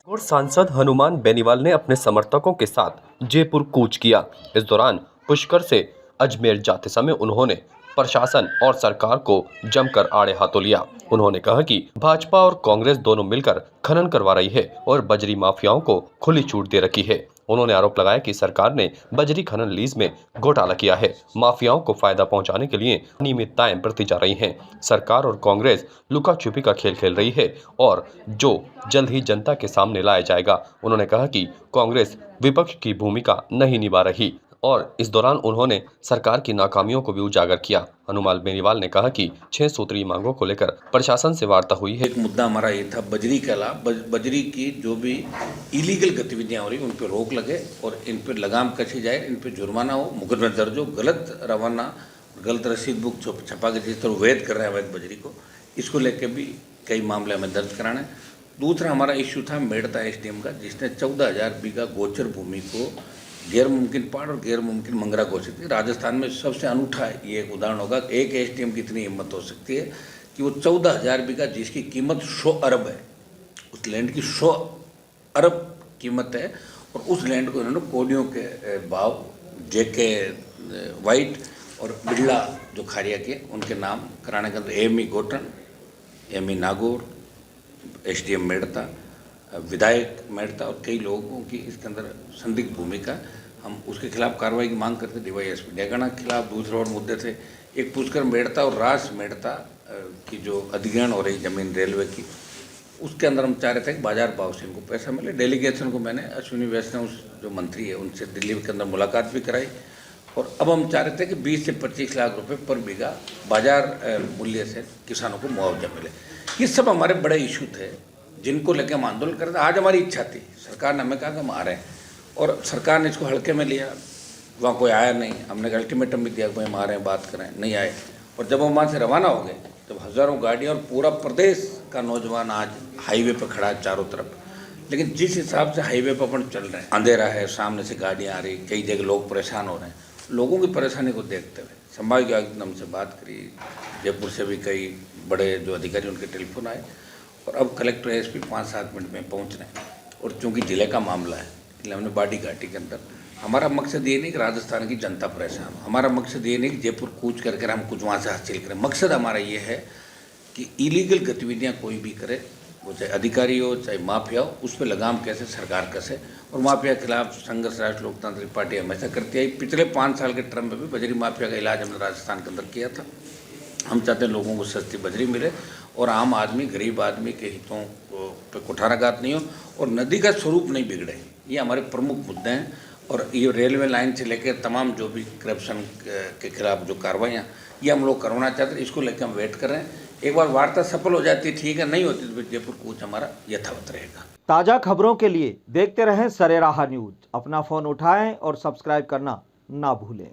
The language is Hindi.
और सांसद हनुमान बेनीवाल ने अपने समर्थकों के साथ जयपुर कूच किया। इस दौरान पुष्कर से अजमेर जाते समय उन्होंने प्रशासन और सरकार को जमकर आड़े हाथों लिया। उन्होंने कहा कि भाजपा और कांग्रेस दोनों मिलकर खनन करवा रही है और बजरी माफियाओं को खुली छूट दे रखी है। उन्होंने आरोप लगाया कि सरकार ने बजरी खनन लीज में घोटाला किया है। माफियाओं को फायदा पहुंचाने के लिए अनियमितताएं बरती जा रही हैं। सरकार और कांग्रेस लुका छुपी का खेल खेल रही है और जो जल्द ही जनता के सामने लाया जाएगा। उन्होंने कहा कि कांग्रेस विपक्ष की भूमिका नहीं निभा रही और इस दौरान उन्होंने सरकार की नाकामियों को भी उजागर किया। हनुमान बेनीवाल ने कहा कि 6 सूत्रीय मांगों को लेकर प्रशासन से वार्ता हुई है। एक मुद्दा हमारा ये था बजरी के अलावा बजरी की जो भी इलीगल गतिविधियां हो रही उन पर रोक लगे और इन पर लगाम कसी जाए, इन पर जुर्माना हो, मुकदमा दर्ज हो। गलत रवाना, गलत रसीद बुक छपा के जिस तरह वैध कर रहे हैं अवैध बजरी को, इसको लेकर भी कई मामले हमें दर्ज कराना है। दूसरा हमारा इश्यू था मेड़ता एसडीएम का, जिसने 14,000 बीघा गोचर भूमि को गैर मुमकिन पहाड़ और गैर मुमकिन मंगरा घोषित किया। राजस्थान में सबसे अनूठा ये एक उदाहरण होगा। एक एसडीएम की इतनी हिम्मत हो सकती है कि वो 14,000 बीघा जिसकी कीमत 100 अरब है, उस लैंड की 100 अरब कीमत है, और उस लैंड को इन्होंने कोडियों के भाव जेके वाइट और बिरला जो खारिया के उनके नाम कराने के अंदर एमी गोटन, एमी नागौर, एसडीएम मेड़ता, विधायक मेड़ता और कई लोगों की इसके अंदर संदिग्ध भूमिका। हम उसके खिलाफ कार्रवाई की मांग करते डीवाईएसपी डेगाना के खिलाफ। दूसरे और मुद्दे थे, एक पुष्कर मेड़ता और रास मेड़ता की जो अधिग्रहण हो रही जमीन रेलवे की, उसके अंदर हम चाह रहे थे कि बाजार भाव से इनको पैसा मिले। डेलीगेशन को मैंने अश्विनी वैष्णव जो मंत्री है उनसे दिल्ली के अंदर मुलाकात भी कराई, और अब हम चाह रहे थे कि 20 से 25 लाख रुपए पर बीघा बाजार मूल्य से किसानों को मुआवजा मिले। ये सब हमारे बड़े इशू थे जिनको लेकर हम आंदोलन कर रहे थे। आज हमारी इच्छा थी, सरकार ने हमें कहा कि हम आ रहे हैं, और सरकार ने इसको हल्के में लिया। वहाँ कोई आया नहीं, हमने अल्टीमेटम भी दिया कोई हम आ रहे हैं, बात करें, नहीं आए। और जब हम वहाँ से रवाना हो गए तब हज़ारों गाड़ियाँ और पूरा प्रदेश का नौजवान आज हाईवे पर खड़ा है चारों तरफ। लेकिन जिस हिसाब से हाईवे पर अपन चल रहे हैं, अंधेरा है, सामने से गाड़ियाँ आ रही, कई जगह लोग परेशान हो रहे हैं। लोगों की परेशानी को देखते हुए संभागीय आयुक्त ने हमसे बात करी, जयपुर से भी कई बड़े जो अधिकारी उनके टेलीफोन आए, और अब कलेक्टर एसपी 5-7 मिनट में पहुंच रहे हैं। और चूंकि जिले का मामला है इसलिए हमने बाड़ी घाटी के अंदर, हमारा मकसद ये नहीं कि राजस्थान की जनता परेशान हो, हमारा मकसद ये नहीं कि जयपुर कूच करके हम कुछ वहाँ से हासिल करें। मकसद हमारा ये है कि इलीगल गतिविधियाँ कोई भी करे, वो चाहे अधिकारी हो चाहे माफिया हो, उस पर लगाम कैसे सरकार कसे। और माफिया के खिलाफ संघर्ष राष्ट्र लोकतांत्रिक पार्टी हमेशा करती आई। पिछले 5 साल के टर्म में भी बजरी माफिया का इलाज हमने राजस्थान के अंदर किया था। हम चाहते हैं लोगों को सस्ती बजरी मिले और आम आदमी, गरीब आदमी के हितों पे कुठाराघात नहीं हो और नदी का स्वरूप नहीं बिगड़े। ये हमारे प्रमुख मुद्दे हैं। और ये रेलवे लाइन से लेकर तमाम जो भी करप्शन के खिलाफ जो कार्रवाइयाँ ये हम लोग करवाना चाहते हैं, इसको लेकर हम वेट कर रहे हैं। एक बार वार्ता सफल हो जाती है ठीक है, नहीं होती तो फिर जयपुर कूच हमारा यथावत रहेगा। ताज़ा खबरों के लिए देखते रहें सरेराह न्यूज। अपना फ़ोन उठाएं और सब्सक्राइब करना ना भूलें।